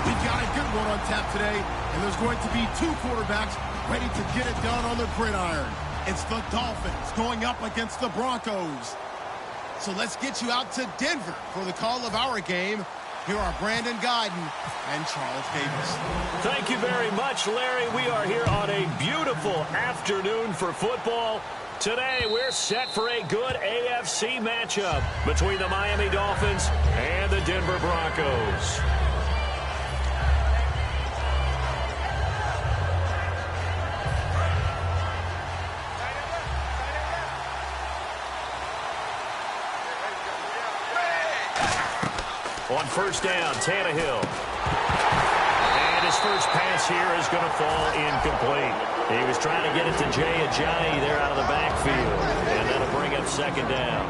We've got a good one on tap today, and there's going to be two quarterbacks ready to get it done on the gridiron. It's the Dolphins going up against the Broncos. So let's get you out to Denver for the call of our game. Here are Brandon Gaudin and Charles Davis. Thank you very much, Larry. We are here on a beautiful afternoon for football. Today, we're set for a good AFC matchup between the Miami Dolphins and the Denver Broncos. On first down, Tannehill. And his first pass here is going to fall incomplete. He was trying to get it to Jay Ajayi there out of the backfield. And that'll bring up second down.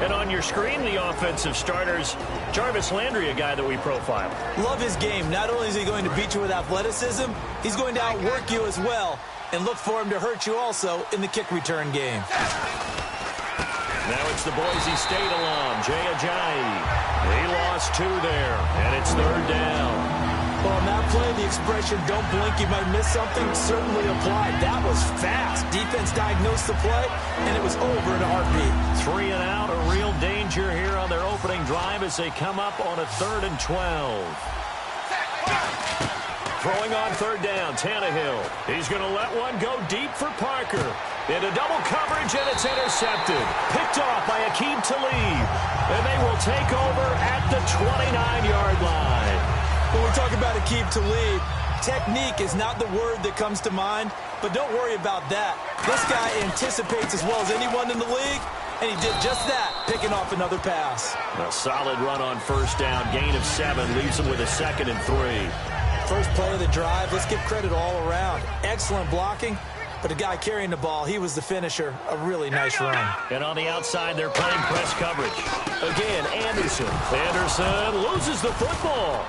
And on your screen, the offensive starters, Jarvis Landry, a guy that we profile. Love his game. Not only is he going to beat you with athleticism, he's going to outwork you as well. And look for him to hurt you also in the kick return game. Now it's the Boise State alum, Jay Ajayi. He lost two there, and it's third down. Well, on that play, the expression, don't blink, you might miss something, certainly applied. That was fast. Defense diagnosed the play, and it was over in a heartbeat. 3 and out, a real danger here on their opening drive as they come up on a 3rd and 12. Throwing on third down, Tannehill. He's going to let one go deep for Parker. Into double coverage, and it's intercepted. Picked off by Aqib Talib. And they will take over at the 29-yard line. When we talk about Aqib Talib, technique is not the word that comes to mind, but don't worry about that. This guy anticipates as well as anyone in the league, and he did just that, picking off another pass. A solid run on first down. Gain of 7 leaves him with a 2nd and 3. First play of the drive, let's give credit all around. Excellent blocking. But the guy carrying the ball, he was the finisher. A really nice run. And on the outside, they're playing press coverage. Again, Anderson. Anderson loses the football.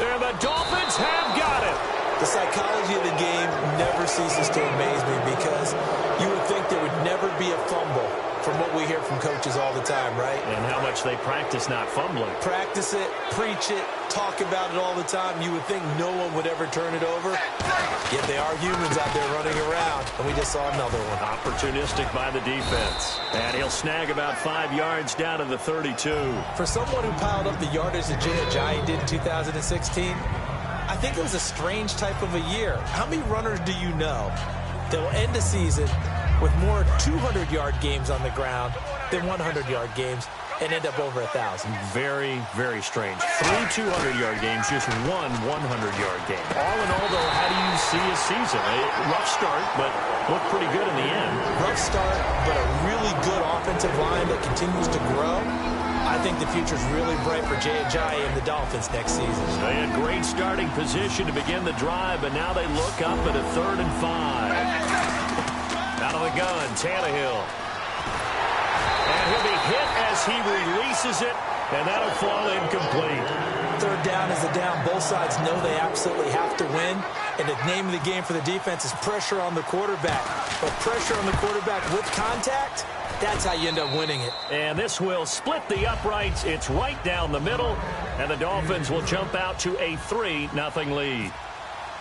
And the Dolphins have got it. The psychology of the game never ceases to amaze me because you would think there would never be a fumble from what we hear from coaches all the time, right? And how much they practice not fumbling. Practice it, preach it, talk about it all the time. You would think no one would ever turn it over. Yet they are humans out there running around, and we just saw another one. Opportunistic by the defense. And he'll snag about 5 yards down to the 32. For someone who piled up the yardage that Jay Ajayi did in 2016, I think it was a strange type of a year. How many runners do you know that will end the season with more 200-yard games on the ground than 100-yard games and end up over 1,000? Very, very strange. 3 200-yard games, just 1 100-yard game. All in all, though, how do you see a season? A rough start, but looked pretty good in the end. Rough start, but a really good offensive line that continues to grow. I think the future's really bright for Jay Ajayi and the Dolphins next season. They had great starting position to begin the drive, but now they look up at a 3rd and 5. Out of the gun, Tannehill. And he'll be hit as he releases it, and that'll fall incomplete. Third down is a down. Both sides know they absolutely have to win. And the name of the game for the defense is pressure on the quarterback. But pressure on the quarterback with contact, that's how you end up winning it. And this will split the uprights. It's right down the middle. And the Dolphins will jump out to a 3-0 lead.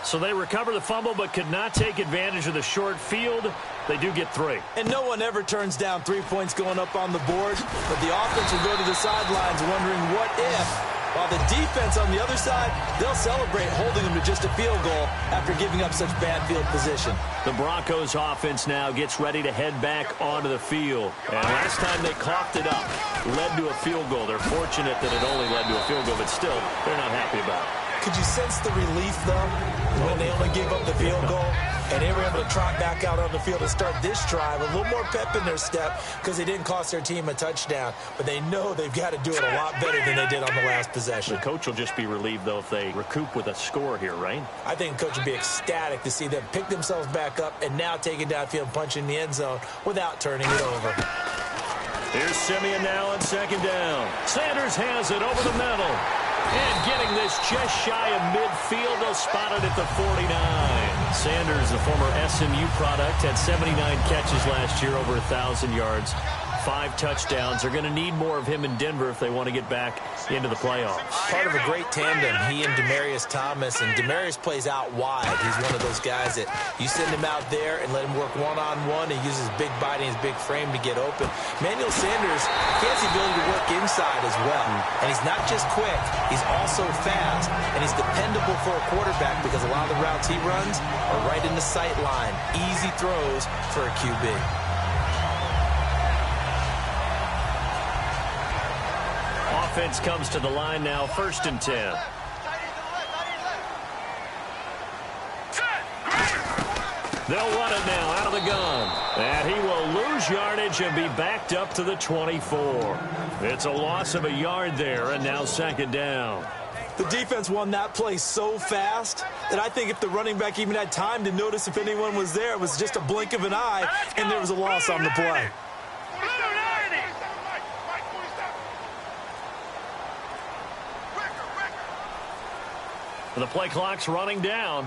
So they recover the fumble but could not take advantage of the short field. They do get 3. And no one ever turns down 3 points going up on the board. But the offense will go to the sidelines wondering what if. While the defense on the other side, they'll celebrate holding them to just a field goal after giving up such bad field position. The Broncos offense now gets ready to head back onto the field. And last time they coughed it up, led to a field goal. They're fortunate that it only led to a field goal, but still, they're not happy about it. Could you sense the relief, though, when they only gave up the field goal? And they were able to trot back out on the field and start this drive. A little more pep in their step because they didn't cost their team a touchdown. But they know they've got to do it a lot better than they did on the last possession. The coach will just be relieved, though, if they recoup with a score here, right? I think the coach would be ecstatic to see them pick themselves back up and now take it downfield and punch in the end zone without turning it over. Here's Simeon now on second down. Sanders has it over the middle. And getting this just shy of midfield, they'll spot it at the 49. Sanders, the former SMU product, had 79 catches last year, over 1,000 yards. 5 touchdowns. They're going to need more of him in Denver if they want to get back into the playoffs. Part of a great tandem, he and Demaryius Thomas. And Demaryius plays out wide. He's one of those guys that you send him out there and let him work one-on-one. He uses big body and his big frame to get open. Emmanuel Sanders, he has the ability to work inside as well. And he's not just quick, he's also fast. And he's dependable for a quarterback because a lot of the routes he runs are right in the sight line. Easy throws for a QB. Offense comes to the line now, 1st and 10. They'll run it now out of the gun. And he will lose yardage and be backed up to the 24. It's a loss of a yard there, and now 2nd down. The defense won that play so fast that I think if the running back even had time to notice if anyone was there, it was just a blink of an eye, and there was a loss on the play. The play clock's running down.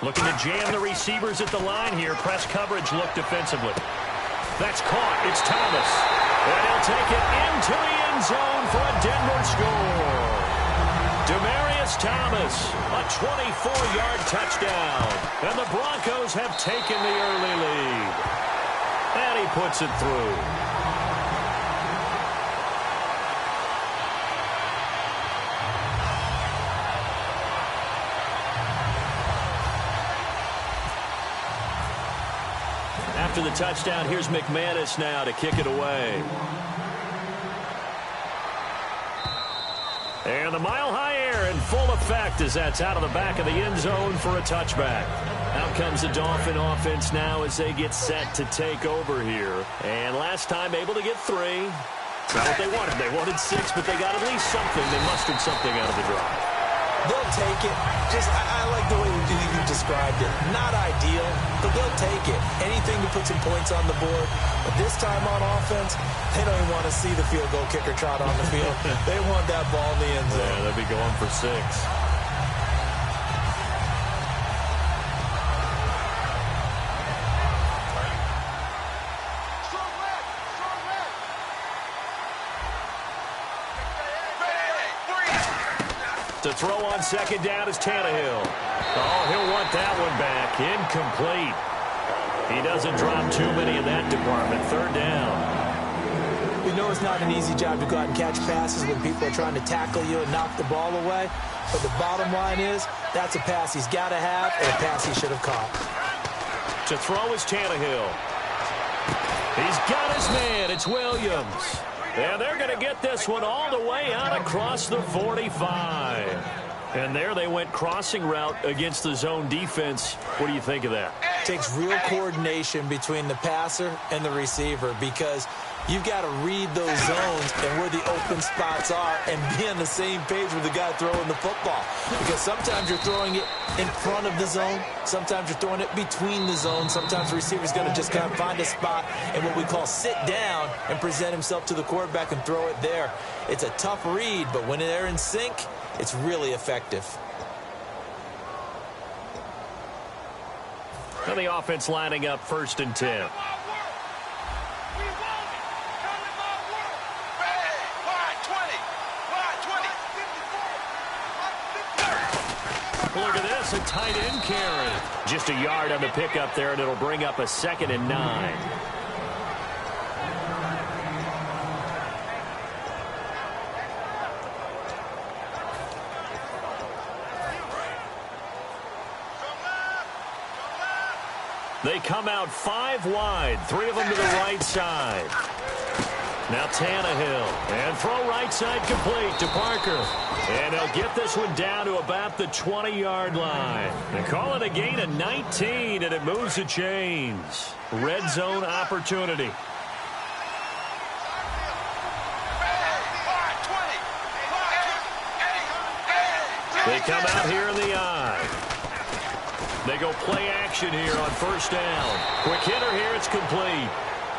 Looking to jam the receivers at the line here. Press coverage look defensively. That's caught. It's Thomas. And he'll take it into the end zone for a Denver score. Demaryius Thomas, a 24-yard touchdown. And the Broncos have taken the early lead. And he puts it through. After the touchdown, here's McManus now to kick it away. And the mile-high air in full effect as that's out of the back of the end zone for a touchback. Out comes the Dolphin offense now as they get set to take over here. And last time able to get 3. It's not what they wanted. They wanted 6, but they got at least something. They mustered something out of the drive. They'll take it. I like the way you described it. Not ideal, but they'll take it. Anything to put some points on the board. But this time on offense, they don't even want to see the field goal kicker trot on the field. They want that ball in the end zone. Yeah, they'll be going for 6. To throw on 2nd down is Tannehill. Oh, he'll want that one back. Incomplete. He doesn't drop too many in that department. 3rd down. We know it's not an easy job to go out and catch passes when people are trying to tackle you and knock the ball away. But the bottom line is that's a pass he's got to have and a pass he should have caught. To throw is Tannehill. He's got his man. It's Williams. And they're going to get this one all the way out across the 45. And there they went crossing route against the zone defense. What do you think of that? It takes real coordination between the passer and the receiver because you've got to read those zones and where the open spots are and be on the same page with the guy throwing the football. Because sometimes you're throwing it in front of the zone. Sometimes you're throwing it between the zones. Sometimes the receiver's going to just kind of find a spot and what we call sit down and present himself to the quarterback and throw it there. It's a tough read, but when they're in sync, it's really effective. And the offense lining up 1st and 10. Look at this, a tight end carry. Just a yard on the pickup there, and it'll bring up a 2nd and 9. They come out 5 wide, 3 of them to the right side. Now Tannehill, and throw right side complete to Parker. And they'll get this one down to about the 20-yard line. They call it a gain of 19, and it moves the chains. Red zone opportunity. They come out here in the eye. They go play action here on 1st down. Quick hitter here, it's complete.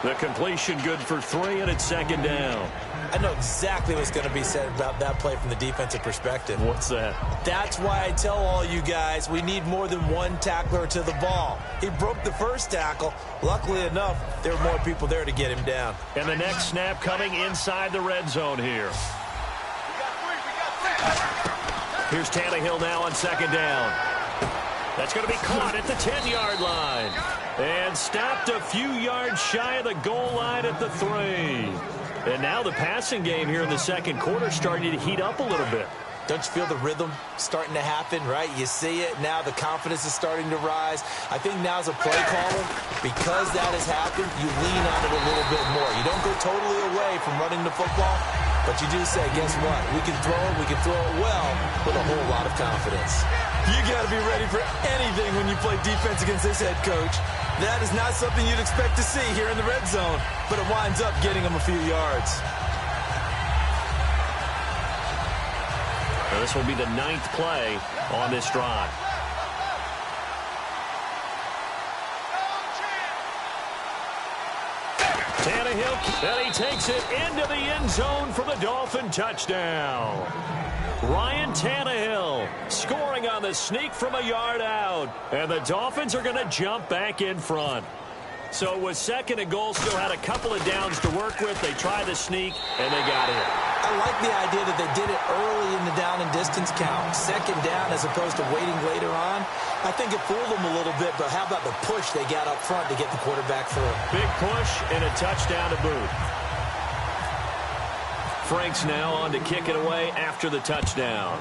The completion good for 3, and it's second down. I know exactly what's going to be said about that play from the defensive perspective. What's that? That's why I tell all you guys we need more than one tackler to the ball. He broke the first tackle. Luckily enough, there were more people there to get him down. And the next snap coming inside the red zone here. Here's Tannehill now on second down. That's going to be caught at the 10-yard line. And stopped a few yards shy of the goal line at the 3. And now the passing game here in the second quarter starting to heat up a little bit. Don't you feel the rhythm starting to happen, right? You see it. Now the confidence is starting to rise. I think now as a play caller, because that has happened, you lean on it a little bit more. You don't go totally away from running the football, but you do say, guess what? We can throw it well with a whole lot of confidence. You got to be ready for anything when you play defense against this head coach. That is not something you'd expect to see here in the red zone, but it winds up getting him a few yards. Now this will be the 9th play on this drive. Tannehill, and he takes it into the end zone for the Dolphin touchdown. Ryan Tannehill scoring on the sneak from a yard out. And the Dolphins are going to jump back in front. So with second and goal, still had a couple of downs to work with. They tried the sneak, and they got it. I like the idea that they did it early in the down and distance count. Second down as opposed to waiting later on. I think it fooled them a little bit, but how about the push they got up front to get the quarterback through? Big push and a touchdown to boot. Franks now on to kick it away after the touchdown.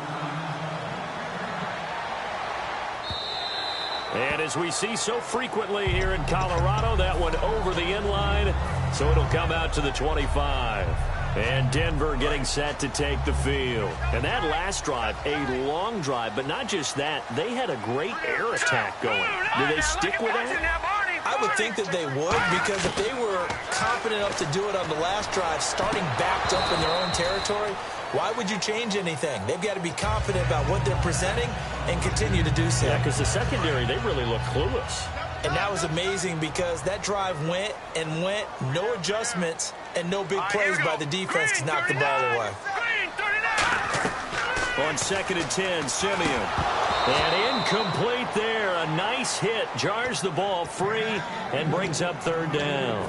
And as we see so frequently here in Colorado, that one over the end line, so it'll come out to the 25. And Denver getting set to take the field. And that last drive, a long drive, but not just that, they had a great air attack going. Do they stick with that? I would think that they would, because if they were confident enough to do it on the last drive, starting backed up in their own territory, why would you change anything? They've got to be confident about what they're presenting and continue to do so. Yeah, because the secondary, they really look clueless. And that was amazing because that drive went and went, no adjustments, and no big plays by the defense to knock the ball away. On second and 10, Simeon. And incomplete there. A nice hit. Jars the ball free and brings up third down.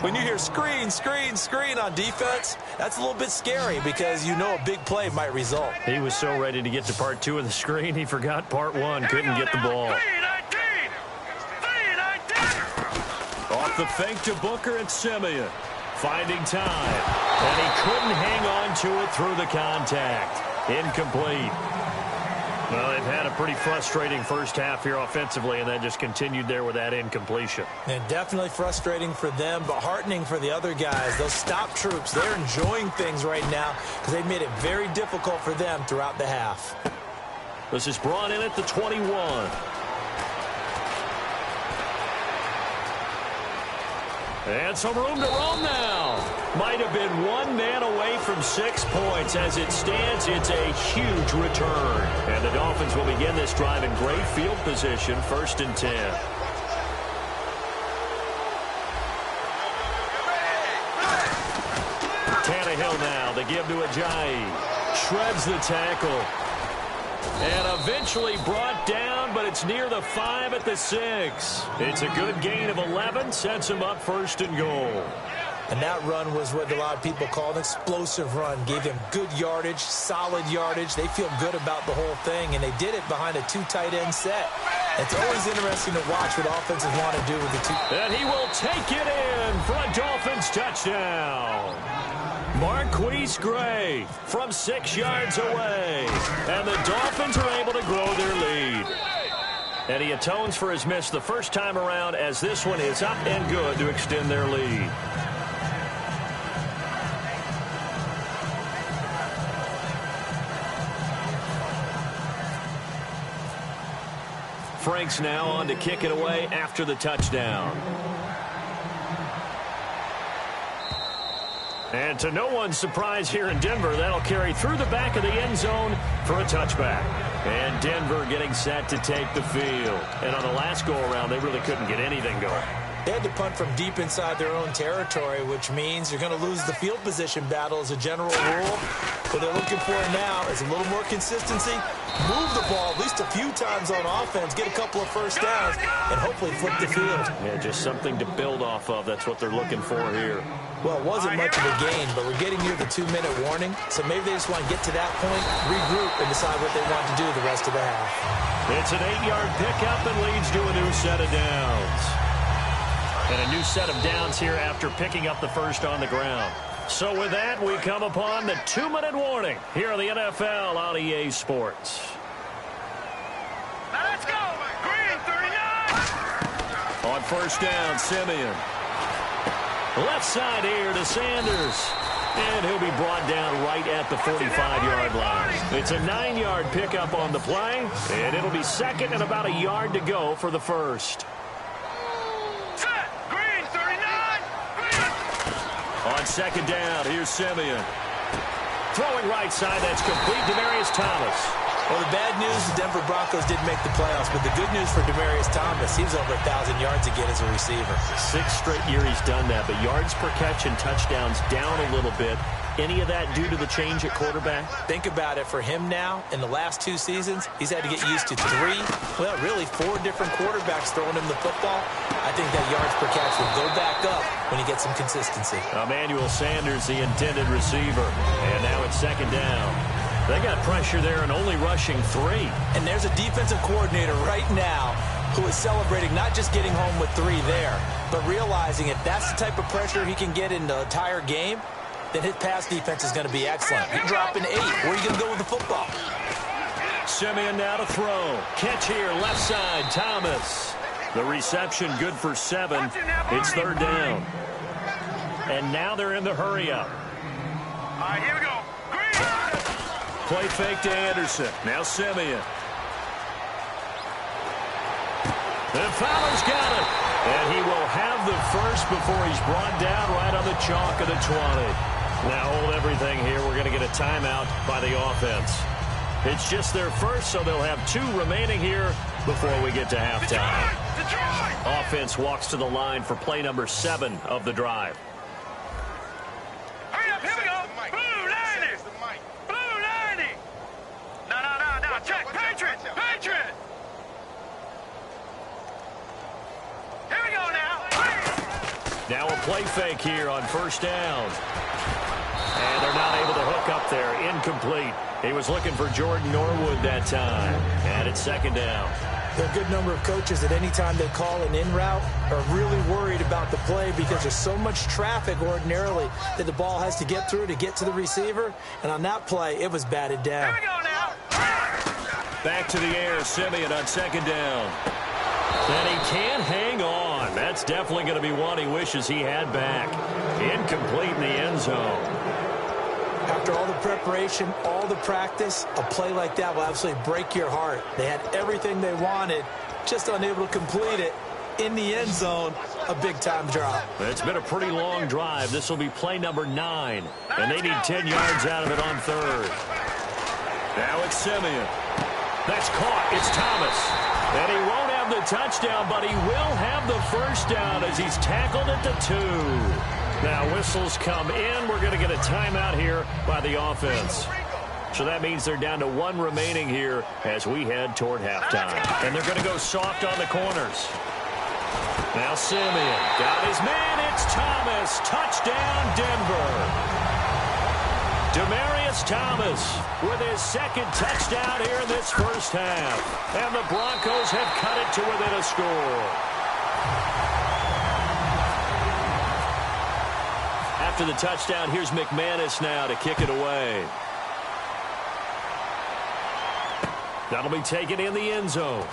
When you hear screen, screen, screen on defense, that's a little bit scary because you know a big play might result. He was so ready to get to part 2 of the screen, he forgot part 1. Couldn't get the ball. Off the fake to Booker and Simeon. Finding time. And he couldn't hang on to it through the contact. Incomplete. Well, they've had a pretty frustrating first half here offensively, and then just continued there with that incompletion. And definitely frustrating for them, but heartening for the other guys. Those stop troops, they're enjoying things right now because they've made it very difficult for them throughout the half. This is brought in at the 21. And some room to roam now. Might have been one man away from 6 points. As it stands, it's a huge return. And the Dolphins will begin this drive in great field position, 1st and 10. Tannehill now, they give to Ajayi. Shreds the tackle. And eventually brought down, but it's near the 5 at the 6. It's a good gain of 11, sets him up 1st and goal. And that run was what a lot of people call an explosive run. Gave them good yardage, solid yardage. They feel good about the whole thing, and they did it behind a 2 tight end set. It's always interesting to watch what offenses want to do with the 2. And he will take it in for a Dolphins touchdown. Marquise Gray from 6 yards away. And the Dolphins are able to grow their lead. And he atones for his miss the first time around, as this one is up and good to extend their lead. Franks now on to kick it away after the touchdown. And to no one's surprise here in Denver, that'll carry through the back of the end zone for a touchback. And Denver getting set to take the field. And on the last go-around, they really couldn't get anything going. They had to punt from deep inside their own territory, which means you're going to lose the field position battle as a general rule. What they're looking for now is a little more consistency, move the ball at least a few times on offense, get a couple of first downs, and hopefully flip the field. Yeah, just something to build off of. That's what they're looking for here. Well, it wasn't much of a gain, but we're getting near the 2-minute warning, so maybe they just want to get to that point, regroup, and decide what they want to do the rest of the half. It's an 8-yard pickup and leads to a new set of downs. And a new set of downs here after picking up the first on the ground. So with that, we come upon the 2-minute warning here on the NFL on EA Sports. Now let's go! Green, 39! On first down, Simeon. Left side here to Sanders. And he'll be brought down right at the 45-yard line. It's a 9-yard pickup on the play, and it'll be second and about a yard to go for the first. On second down, here's Simeon. Throwing right side, that's complete. Demaryius Thomas. Well, the bad news, the Denver Broncos didn't make the playoffs, but the good news for Demaryius Thomas, he was over 1,000 yards again as a receiver. 6th straight year he's done that, but yards per catch and touchdowns down a little bit. Any of that due to the change at quarterback? Think about it. For him now, in the last 2 seasons, he's had to get used to 4 different quarterbacks throwing him the football. I think that yards per catch will go back up when he gets some consistency. Emmanuel Sanders, the intended receiver. And now it's second down. They got pressure there and only rushing 3. And there's a defensive coordinator right now who is celebrating not just getting home with 3 there, but realizing if that's the type of pressure he can get in the entire game, then his pass defense is going to be excellent. You're dropping 8. Where are you going to go with the football? Simeon now to throw. Catch here, left side, Thomas. The reception good for 7. It's third down. And now they're in the hurry-up. All right, here we go. Green! Play fake to Anderson. Now Simeon. And Fowler's got it. And he will have the first before he's brought down right on the chalk of the 20. Now hold everything here. We're going to get a timeout by the offense. It's just their first, so they'll have 2 remaining here before we get to halftime. Offense walks to the line for play number 7 of the drive. Hurry up, here we go. Blue 90. Blue 90. No. Check. Patriot. Here we go now. Now a play fake here on first down. And they're not able to hook up there. Incomplete. He was looking for Jordan Norwood that time. And it's second down. There are a good number of coaches that any time they call an in route are really worried about the play because there's so much traffic ordinarily that the ball has to get through to get to the receiver. And on that play, it was batted down. Here we go now. Back to the air. Simeon on second down. And he can't hang on. That's definitely going to be one he wishes he had back. Incomplete in the end zone. After all the preparation, all the practice, a play like that will absolutely break your heart. They had everything they wanted, just unable to complete it. In the end zone, a big-time drop. It's been a pretty long drive. This will be play number 9, and they need 10 yards out of it on third. Now it's Simeon. That's caught. It's Thomas. And he won't have the touchdown, but he will have the first down as he's tackled at the 2. Now whistles come in. We're going to get a timeout here by the offense. So that means they're down to 1 remaining here as we head toward halftime. And they're going to go soft on the corners. Now Simeon got his man. It's Thomas. Touchdown, Denver. Demaryius Thomas with his second touchdown here in this first half. And the Broncos have cut it to within a score. After the touchdown, here's McManus now to kick it away. That'll be taken in the end zone.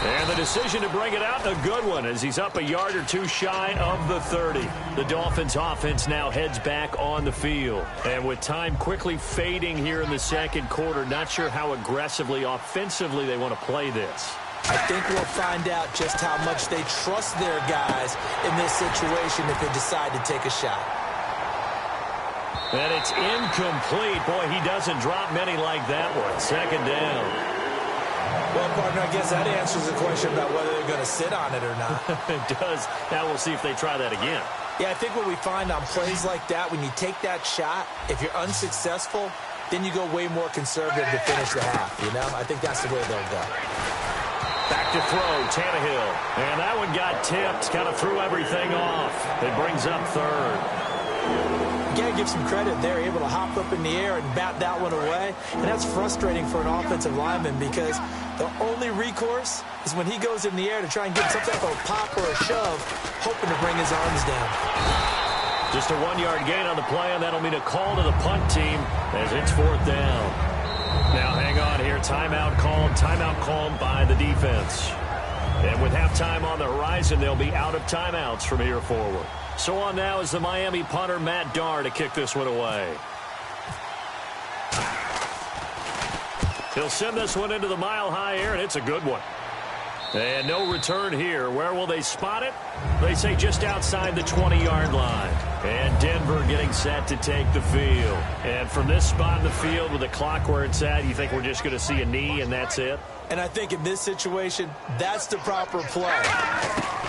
And the decision to bring it out, a good one, as he's up a yard or 2 shy of the 30. The Dolphins offense now heads back on the field. And with time quickly fading here in the second quarter, not sure how aggressively, offensively they want to play this. I think we'll find out just how much they trust their guys in this situation if they decide to take a shot. And it's incomplete. Boy, he doesn't drop many like that one. Second down. Well, partner, I guess that answers the question about whether they're going to sit on it or not. It does. Now we'll see if they try that again. Yeah, I think what we find on plays like that, when you take that shot, if you're unsuccessful, then you go way more conservative to finish the half, you know? I think that's the way they'll go. Back to throw, Tannehill. And that one got tipped, kind of threw everything off. It brings up third. You got to give some credit. They're able to hop up in the air and bat that one away. And that's frustrating for an offensive lineman because the only recourse is when he goes in the air to try and get some type of pop or a shove, hoping to bring his arms down. Just a 1-yard gain on the play, and that'll mean a call to the punt team as it's 4th down. Now hang on here. Timeout called by the defense. And with halftime on the horizon, they'll be out of timeouts from here forward. So on now is the Miami punter, Matt Darr, to kick this one away. He'll send this one into the mile-high air, and it's a good one. And no return here. Where will they spot it? They say just outside the 20-yard line. And Denver getting set to take the field. And from this spot in the field with the clock where it's at, you think we're just going to see a knee and that's it? And I think in this situation, that's the proper play.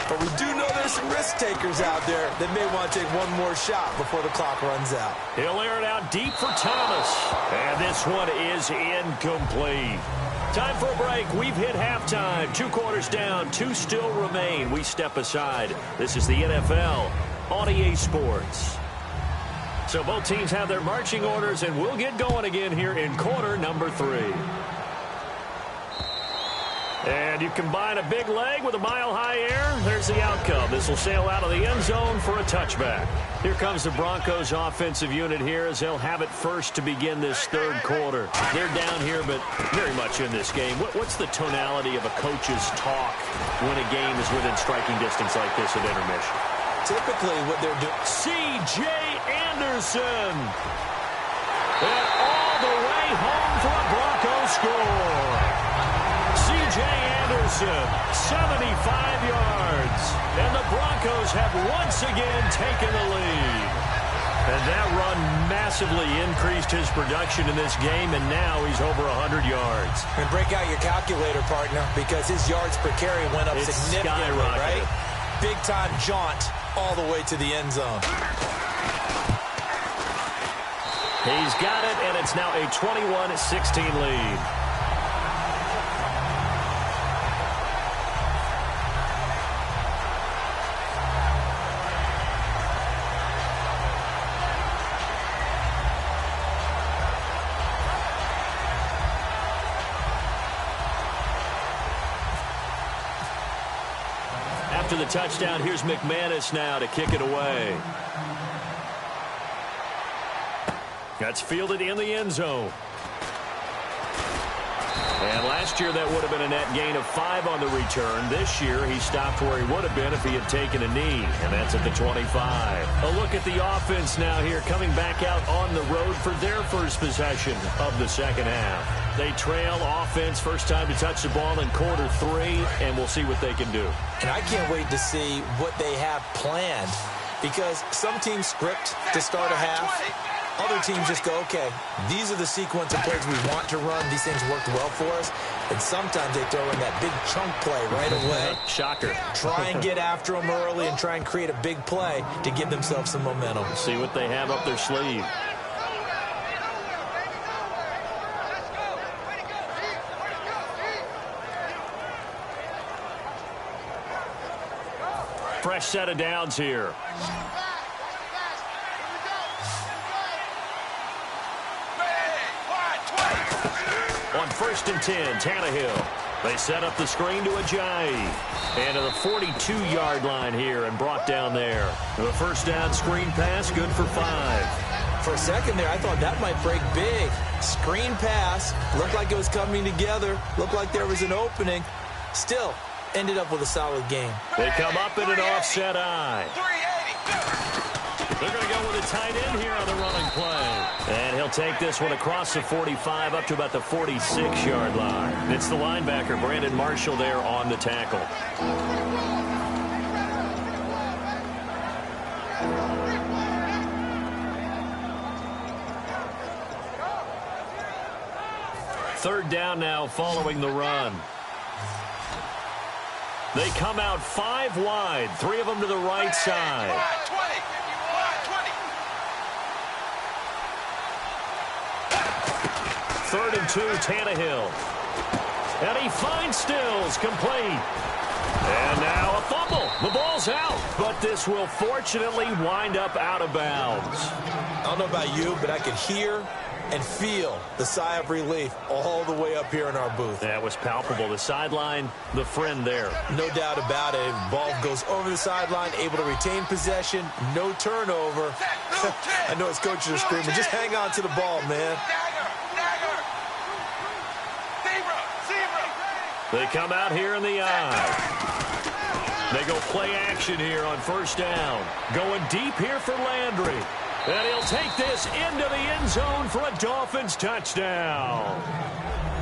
But we do know there's some risk takers out there that may want to take one more shot before the clock runs out. He'll air it out deep for Thomas. And this one is incomplete. Time for a break. We've hit halftime. 2 quarters down. 2 still remain. We step aside. This is the NFL on EA Sports. So both teams have their marching orders, and we'll get going again here in quarter number 3. And you combine a big leg with a mile-high air. There's the outcome. This will sail out of the end zone for a touchback. Here comes the Broncos offensive unit here as they'll have it first to begin this 3rd quarter. They're down here, but very much in this game. What's the tonality of a coach's talk when a game is within striking distance like this at intermission? Typically what they're doing. C.J. Anderson. And all the way home for a Broncos score. C.J. Anderson, 75 yards. And the Broncos have once again taken the lead. And that run massively increased his production in this game, and now he's over 100 yards. And break out your calculator, partner, because his yards per carry went up significantly, right? Big-time jaunt all the way to the end zone. He's got it, and it's now a 21-16 lead. After the touchdown, here's McManus now to kick it away. That's fielded in the end zone. And last year that would have been a net gain of 5 on the return. This year he stopped where he would have been if he had taken a knee, and that's at the 25. A look at the offense now here, coming back out on the road for their first possession of the second half. They trail offense, first time to touch the ball in quarter 3, and we'll see what they can do. And I can't wait to see what they have planned, because some teams script to start a half. Other teams just go, okay, these are the sequence of plays we want to run. These things worked well for us. And sometimes they throw in that big chunk play right away. Shocker. Try and get after them early and try and create a big play to give themselves some momentum. See what they have up their sleeve. Fresh set of downs here. On 1st and 10, Tannehill. They set up the screen to Ajayi. And to the 42-yard line here and brought down there. The first down screen pass, good for 5. For a second there, I thought that might break big. Screen pass, looked like it was coming together, looked like there was an opening. Still, ended up with a solid game. They come up in an offset eye. They're going to go with a tight end here on the running play. And he'll take this one across the 45 up to about the 46-yard line. It's the linebacker, Brandon Marshall, there on the tackle. Third down now following the run. They come out 5 wide, 3 of them to the right side. 3rd and 2, Tannehill. And he finds Stills, complete. And now a fumble. The ball's out, but this will fortunately wind up out of bounds. I don't know about you, but I could hear and feel the sigh of relief all the way up here in our booth. That was palpable. The sideline, the friend there. No doubt about it. Ball goes over the sideline, able to retain possession, no turnover. I know his coaches are screaming, just hang on to the ball, man. They come out here in the eye. They go play action here on 1st down. Going deep here for Landry. And he'll take this into the end zone for a Dolphins touchdown.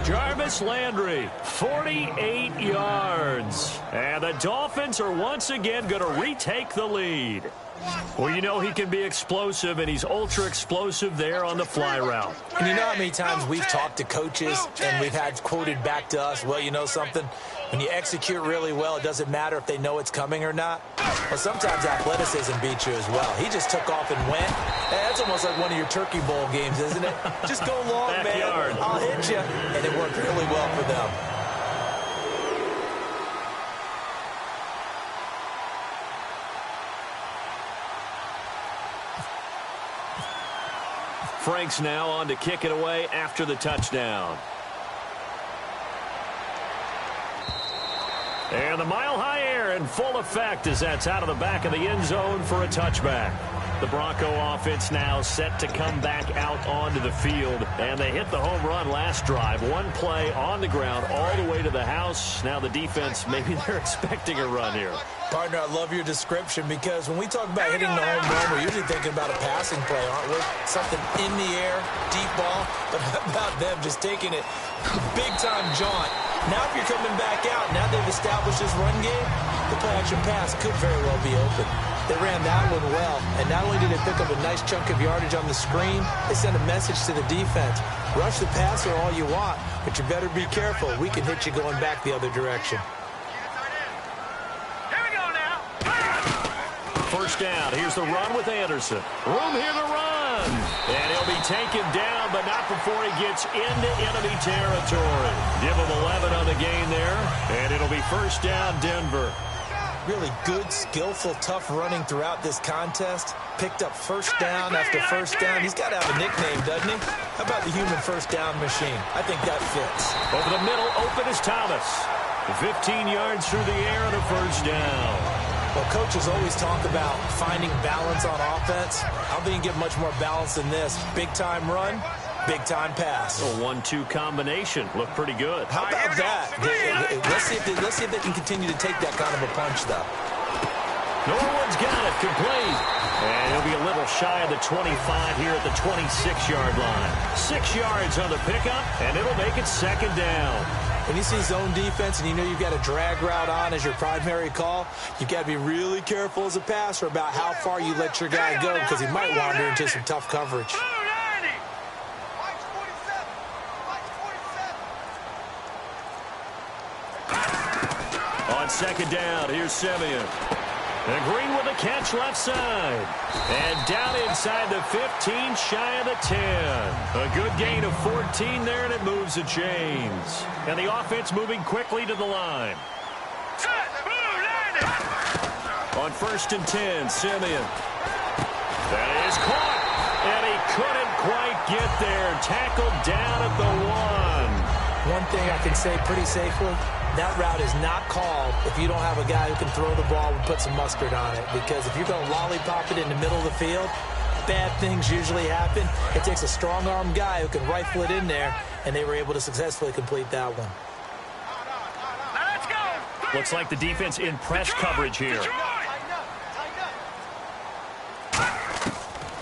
Jarvis Landry, 48 yards. And the Dolphins are once again going to retake the lead. Well, you know he can be explosive, and he's ultra-explosive there on the fly route. And you know how many times we've talked to coaches and we've had quoted back to us, well, you know something? When you execute really well, it doesn't matter if they know it's coming or not. Well, sometimes athleticism beats you as well. He just took off and went. That's almost like one of your Turkey Bowl games, isn't it? Just go long, Backyard. man. I'll hit you. And it worked really well for them. Franks now on to kick it away after the touchdown. And the mile-high air in full effect as that's out of the back of the end zone for a touchback. The Bronco offense now set to come back out onto the field. And they hit the home run last drive. One play on the ground all the way to the house. Now the defense, maybe they're expecting a run here. Partner, I love your description because when we talk about hitting the home run, we're usually thinking about a passing play, aren't we? Something in the air, deep ball. But how about them just taking it big-time jaunt? Now if you're coming back out, now they've established this run game, the play-action pass could very well be open. They ran that one well, and not only did they pick up a nice chunk of yardage on the screen, they sent a message to the defense. Rush the passer all you want, but you better be careful. We can hit you going back the other direction. First down. Here's the run with Anderson. Room here to run. And he'll be taken down, but not before he gets into enemy territory. Give him 11 on the gain there. And it'll be first down, Denver. Really good, skillful, tough running throughout this contest. Picked up first down after first down. He's got to have a nickname, doesn't he? How about the human first down machine? I think that fits. Over the middle, open is Thomas. 15 yards through the air and a first down. Well, coaches always talk about finding balance on offense. I don't think you can get much more balance than this. Big-time run, big-time pass. A 1-2 combination. Looked pretty good. How about that? Let's see if they can continue to take that kind of a punch, though. Norwood's got it, complete. And he'll be a little shy of the 25 here at the 26-yard line. 6 yards on the pickup, and it'll make it second down. When you see zone defense and you know you've got a drag route on as your primary call, you've got to be really careful as a passer about how far you let your guy go because he might wander into some tough coverage. On second down, here's Simeon. And Green with a catch left side. And down inside the 15, shy of the 10. A good gain of 14 there, and it moves to James. And the offense moving quickly to the line. On 1st and 10, Simeon. That is caught. And he couldn't quite get there. Tackled down at the 1. One thing I can say pretty safely, that route is not called if you don't have a guy who can throw the ball and put some mustard on it. Because if you're going to lollipop it in the middle of the field, bad things usually happen. It takes a strong-arm guy who can rifle it in there, and they were able to successfully complete that one. Looks like the defense in press coverage here.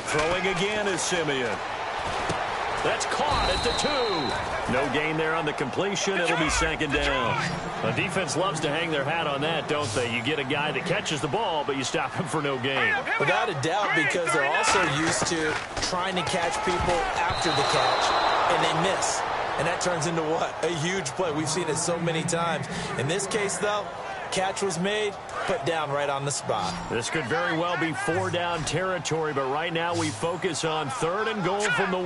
Throwing again is Simeon. That's caught at the 2. No gain there on the completion. It'll be second down. The defense loves to hang their hat on that, don't they? You get a guy that catches the ball, but you stop him for no gain. Without a doubt, because they're also used to trying to catch people after the catch, and they miss. And that turns into what? A huge play. We've seen it so many times. In this case, though, Catch was made, put down right on the spot. This could very well be 4-down territory, but right now we focus on 3rd and goal from the 1.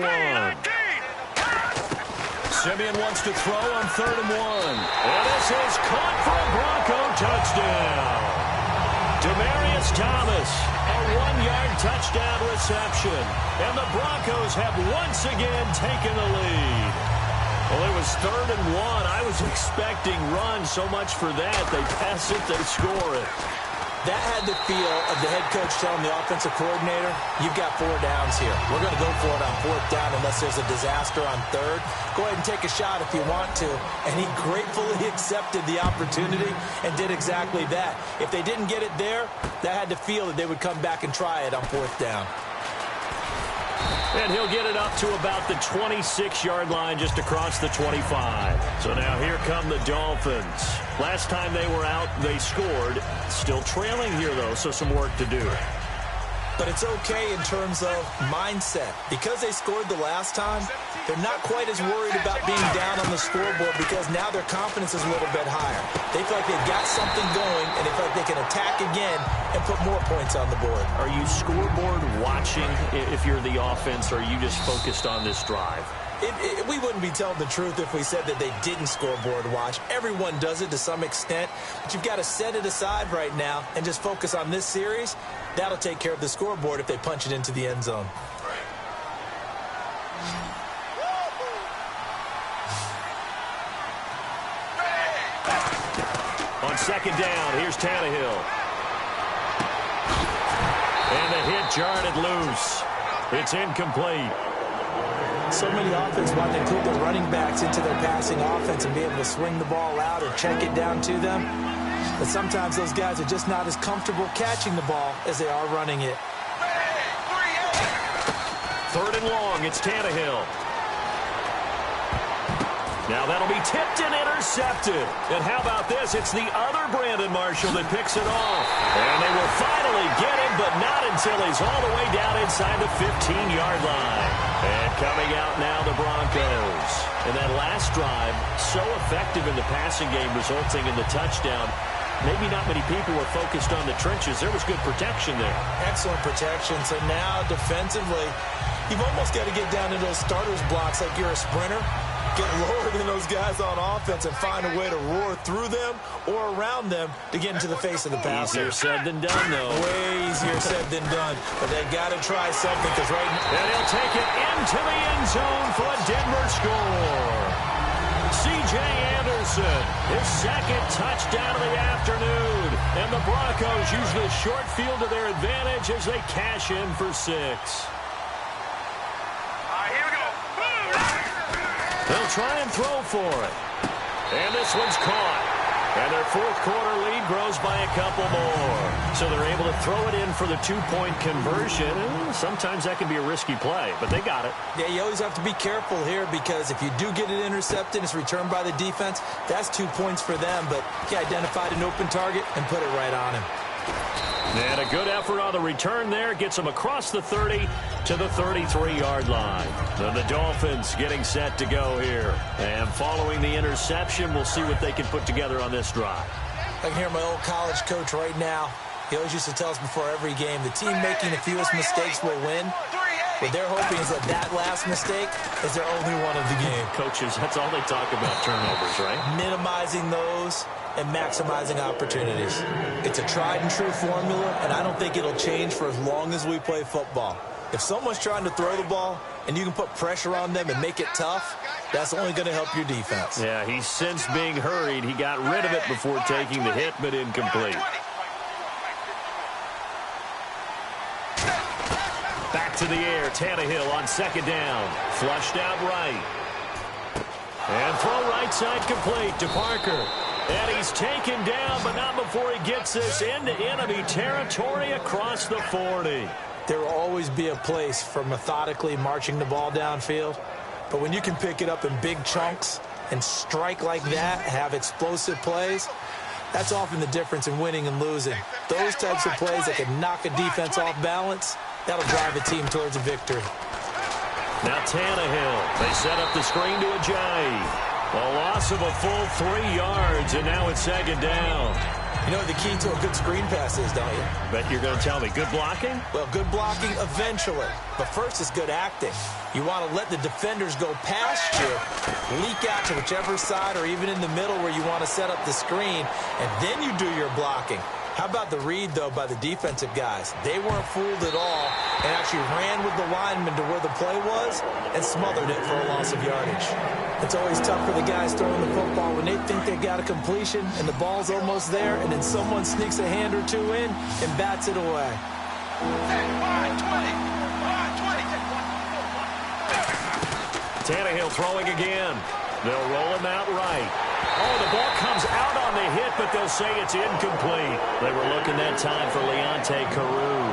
Simeon wants to throw on 3rd and 1. And this is caught for a Bronco touchdown. Demaryius Thomas, a 1-yard touchdown reception. And the Broncos have once again taken the lead. Well, it was 3rd and 1. I was expecting run so much for that. They pass it, they score it. That had the feel of the head coach telling the offensive coordinator, you've got 4 downs here. We're going to go for it on 4th down unless there's a disaster on 3rd. Go ahead and take a shot if you want to. And he gratefully accepted the opportunity and did exactly that. If they didn't get it there, that had the feel that they would come back and try it on 4th down. And he'll get it up to about the 26-yard line just across the 25. So now here come the Dolphins. Last time they were out, they scored. Still trailing here, though, so some work to do. But it's okay in terms of mindset. Because they scored the last time, they're not quite as worried about being down on the scoreboard because now their confidence is a little bit higher. They feel like they've got something going, and they feel like they can attack again and put more points on the board. Are you scoreboard watching if you're the offense, or are you just focused on this drive? We wouldn't be telling the truth if we said that they didn't scoreboard watch. Everyone does it to some extent, but you've got to set it aside right now and just focus on this series. That'll take care of the scoreboard if they punch it into the end zone. On 2nd down, here's Tannehill. And the hit jarred it loose. It's incomplete. So many offenses want to include their running backs into their passing offense and be able to swing the ball out or check it down to them. But sometimes those guys are just not as comfortable catching the ball as they are running it. 3rd and long, it's Tannehill. Now that'll be tipped and intercepted. And how about this? It's the other Brandon Marshall that picks it off. And they will finally get him, but not until he's all the way down inside the 15-yard line. And coming out now, the Broncos. And that last drive, so effective in the passing game, resulting in the touchdown. Maybe not many people were focused on the trenches. There was good protection there. Excellent protection. So now, defensively, you've almost got to get down into those starters blocks like you're a sprinter. Get lower than those guys on offense and find a way to roar through them or around them to get into the face of the passer. Easier said than done, though. Way easier said than done. But they got to try something because right now... And he'll take it into the end zone for a Denver score. C.J. Anderson, his 2nd touchdown of the afternoon. And the Broncos use the short field to their advantage as they cash in for 6. They'll try and throw for it. And this one's caught. And their 4th quarter lead grows by a couple more. So they're able to throw it in for the 2-point conversion. And sometimes that can be a risky play, but they got it. Yeah, you always have to be careful here because if you do get it intercepted, it's returned by the defense. That's 2 points for them, but he identified an open target and put it right on him. And a good effort on the return there. Gets them across the 30 to the 33-yard line. Then the Dolphins getting set to go here. And following the interception, we'll see what they can put together on this drive. I can hear my old college coach right now. He always used to tell us before every game, the team making the fewest mistakes will win. What they're hoping is that last mistake is their only one of the game. Coaches, that's all they talk about, turnovers, right? Minimizing those and maximizing opportunities. It's a tried-and-true formula, and I don't think it'll change for as long as we play football. If someone's trying to throw the ball and you can put pressure on them and make it tough, that's only going to help your defense. Yeah, he's since being hurried. He got rid of it before taking the hit, but incomplete. Back to the air, Tannehill on 2nd down. Flushed out right. And throw right side complete to Parker. And he's taken down, but not before he gets this into enemy territory across the 40. There will always be a place for methodically marching the ball downfield. But when you can pick it up in big chunks and strike like that, have explosive plays, that's often the difference in winning and losing. Those types of plays that can knock a defense off balance, that'll drive a team towards a victory. Now Tannehill, they set up the screen to Ajayi. A loss of a full 3 yards, and now it's 2nd down. You know what the key to a good screen pass is, don't you? Bet you're going to tell me. Good blocking? Well, good blocking eventually. But first is good acting. You want to let the defenders go past you, leak out to whichever side or even in the middle where you want to set up the screen, and then you do your blocking. How about the read, though, by the defensive guys? They weren't fooled at all and actually ran with the lineman to where the play was and smothered it for a loss of yardage. It's always tough for the guys throwing the football when they think they got a completion and the ball's almost there, and then someone sneaks a hand or two in and bats it away. Tannehill throwing again. They'll roll him out right. Oh, the ball comes out on the hit, but they'll say it's incomplete. They were looking that time for Leonte Carew.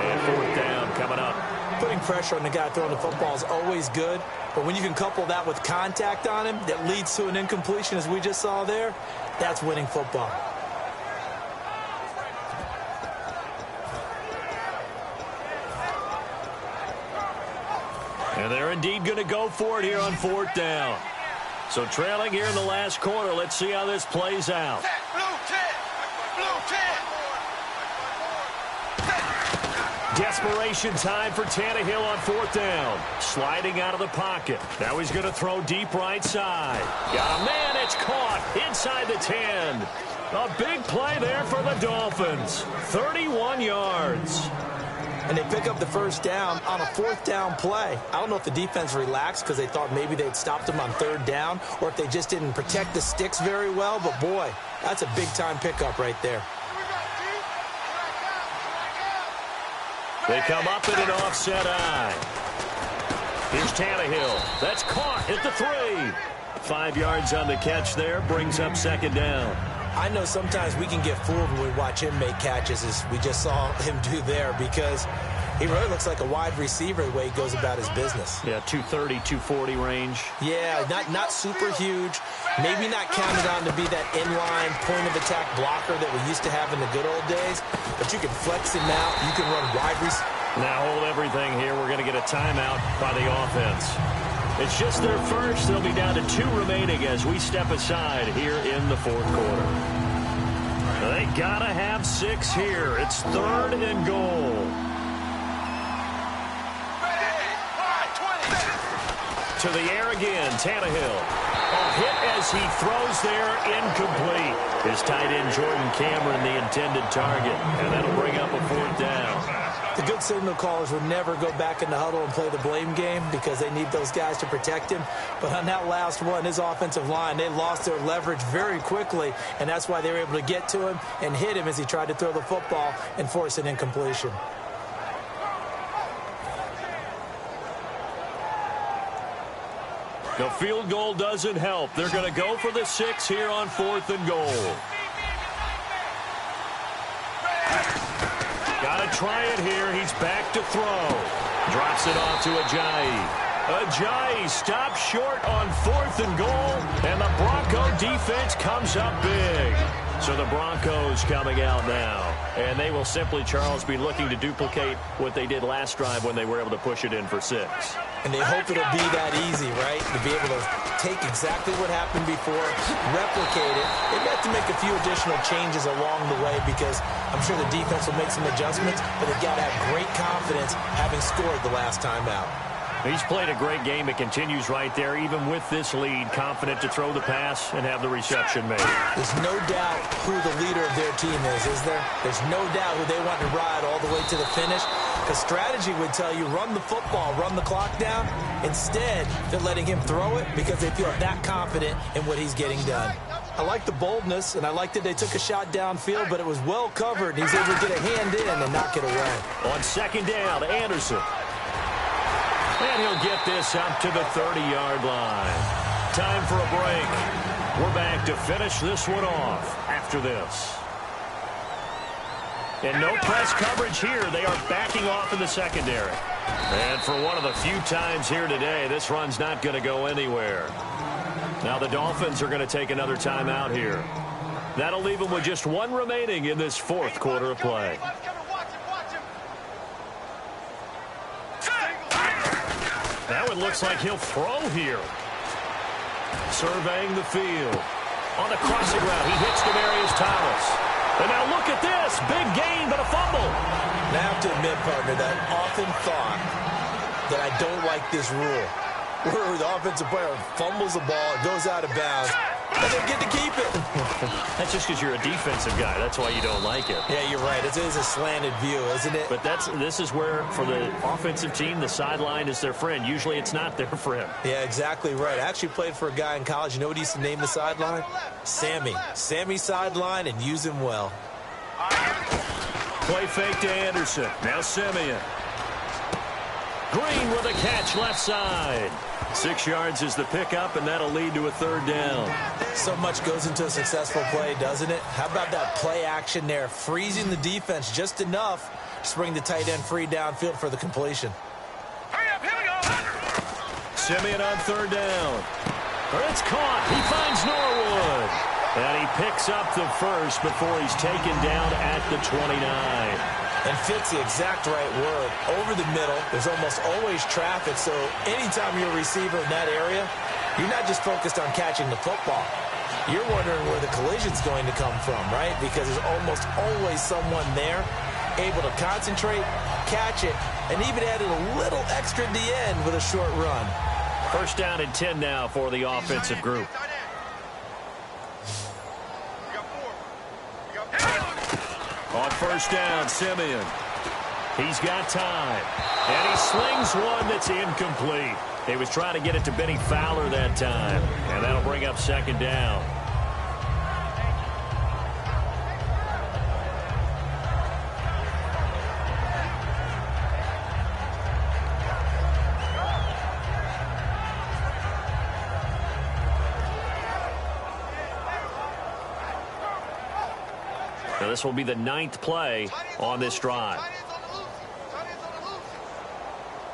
And fourth down coming up. Putting pressure on the guy throwing the football is always good, but when you can couple that with contact on him that leads to an incompletion, as we just saw there, that's winning football. And they're indeed going to go for it here on fourth down. So trailing here in the last quarter, let's see how this plays out. Desperation time for Tannehill on fourth down. Sliding out of the pocket. Now he's going to throw deep right side. Got a man, it's caught inside the 10. A big play there for the Dolphins. 31 yards. And they pick up the first down on a fourth down play. I don't know if the defense relaxed because they thought maybe they'd stopped them on third down or if they just didn't protect the sticks very well. But, boy, that's a big-time pickup right there. They come up in an offset eye. Here's Tannehill. That's caught at the 3. 5 yards on the catch there. Brings up second down. I know sometimes we can get fooled when we watch him make catches, as we just saw him do there, because he really looks like a wide receiver the way he goes about his business. Yeah, 230, 240 range. Yeah, not super huge. Maybe not counted on to be that inline point-of-attack blocker that we used to have in the good old days, but you can flex him out. You can run wide receiver. Now hold everything here. We're going to get a timeout by the offense. It's just their first. They'll be down to 2 remaining as we step aside here in the fourth quarter. They got to have 6 here. It's 3rd and goal. To the air again, Tannehill. A hit as he throws there, incomplete. His tight end, Jordan Cameron, the intended target. And that'll bring up a fourth down. The good signal callers would never go back in the huddle and play the blame game because they need those guys to protect him. But on that last one, his offensive line, they lost their leverage very quickly, and that's why they were able to get to him and hit him as he tried to throw the football and force an incompletion. The field goal doesn't help. They're going to go for the 6 here on 4th and goal. Got to try it here. He's back to throw. Drops it off to Ajayi. Ajayi stops short on 4th and goal, and the Bronco defense comes up big. So the Broncos coming out now, and they will simply, Charles, be looking to duplicate what they did last drive when they were able to push it in for 6. And they hope it'll be that easy, right? To be able to take exactly what happened before, replicate it. They have to make a few additional changes along the way because I'm sure the defense will make some adjustments, but they've got to have great confidence having scored the last time out. He's played a great game. It continues right there, even with this lead, confident to throw the pass and have the reception made. There's no doubt who the leader of their team is there? There's no doubt who they want to ride all the way to the finish. Because strategy would tell you, run the football, run the clock down. Instead, they're letting him throw it because they feel that confident in what he's getting done. I like the boldness, and I like that they took a shot downfield, but it was well covered. He's able to get a hand in and knock it away. On second down, Anderson. And he'll get this up to the 30-yard line. Time for a break. We're back to finish this one off after this. And no press coverage here. They are backing off in the secondary. And for one of the few times here today, this run's not going to go anywhere. Now the Dolphins are going to take another timeout here. That'll leave them with just 1 remaining in this 4th quarter of play. Now it looks like he'll throw here. Surveying the field. On the crossing route, he hits Demaryius Thomas. And now look at this. Big gain, but a fumble. And I have to admit, partner, that I often thought that I don't like this rule, where the offensive player fumbles the ball, it goes out of bounds, and they get to keep it. That's just because you're a defensive guy. That's why you don't like it. Yeah, you're right. It is a slanted view, isn't it? But this is where, for the offensive team, the sideline is their friend. Usually it's not their friend. Yeah, exactly right. I actually played for a guy in college. You know what he used to name the sideline? Sammy. Sammy sideline, and use him well. Play fake to Anderson. Now Simeon. Green with a catch left side. 6 yards is the pickup, and that'll lead to a third down. So much goes into a successful play, doesn't it? How about that play action there, freezing the defense just enough to bring the tight end free downfield for the completion. Hurry up, here we go. Simeon on third down. It's caught. He finds Norwood. And he picks up the first before he's taken down at the 29. And fits the exact right word. Over the middle, there's almost always traffic, so anytime you're a receiver in that area, you're not just focused on catching the football. You're wondering where the collision's going to come from, right? Because there's almost always someone there able to concentrate, catch it, and even added a little extra at the end with a short run. First down and 10 now for the offensive group. On first down, Simeon. He's got time. And he slings one that's incomplete. He was trying to get it to Benny Fowler that time. And that'll bring up second down. Now this will be the 9th play on this drive.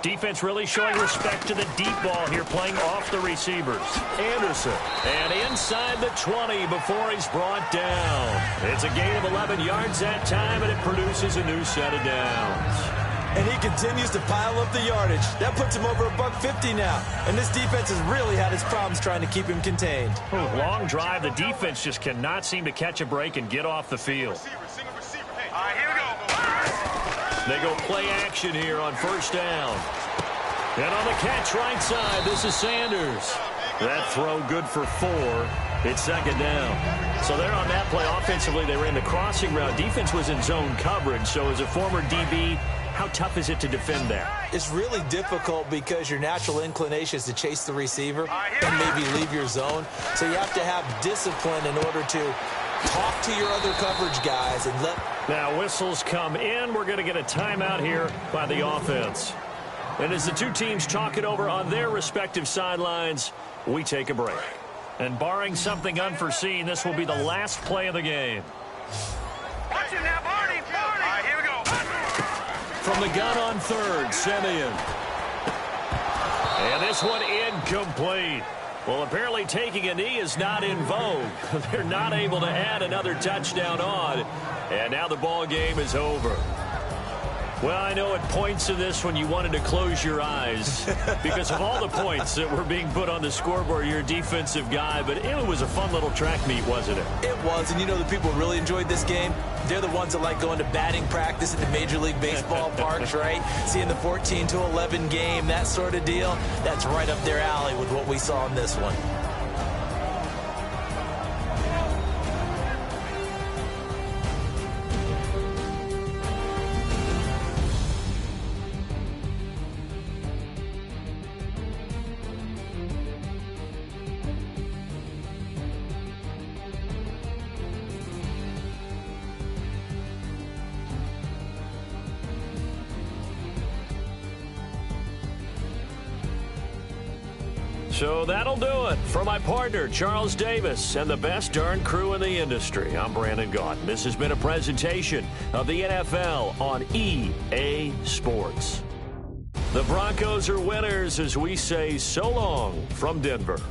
Defense really showing respect to the deep ball here, playing off the receivers. Anderson. And inside the 20 before he's brought down. It's a gain of 11 yards that time, and it produces a new set of downs. And he continues to pile up the yardage. That puts him over $150 now. And this defense has really had its problems trying to keep him contained. Long drive. The defense just cannot seem to catch a break and get off the field. All right, here we go. They go play action here on first down. And on the catch right side, this is Sanders. That throw good for 4. It's second down. So they're on that play. Offensively, they ran the crossing route. Defense was in zone coverage. So as a former DB, how tough is it to defend that? It's really difficult because your natural inclination is to chase the receiver and maybe leave your zone. So you have to have discipline in order to talk to your other coverage guys and let... Now whistles come in. We're going to get a timeout here by the offense. And as the two teams talk it over on their respective sidelines, we take a break. And barring something unforeseen, this will be the last play of the game. Watch it now, Barney. All right, here we go. From the gun on third, Simeon. And this one incomplete. Well, apparently taking a knee is not in vogue. They're not able to add another touchdown on. And now the ball game is over. Well, I know at points in this when you wanted to close your eyes because of all the points that were being put on the scoreboard. You're a defensive guy, but it was a fun little track meet, wasn't it? It was, and you know the people who really enjoyed this game? They're the ones that like going to batting practice at the Major League Baseball parks, right? Seeing the 14-11 game, that sort of deal. That's right up their alley with what we saw in this one. So that'll do it. For my partner, Charles Davis, and the best darn crew in the industry, I'm Brandon Gaudin. This has been a presentation of the NFL on EA Sports. The Broncos are winners as we say so long from Denver.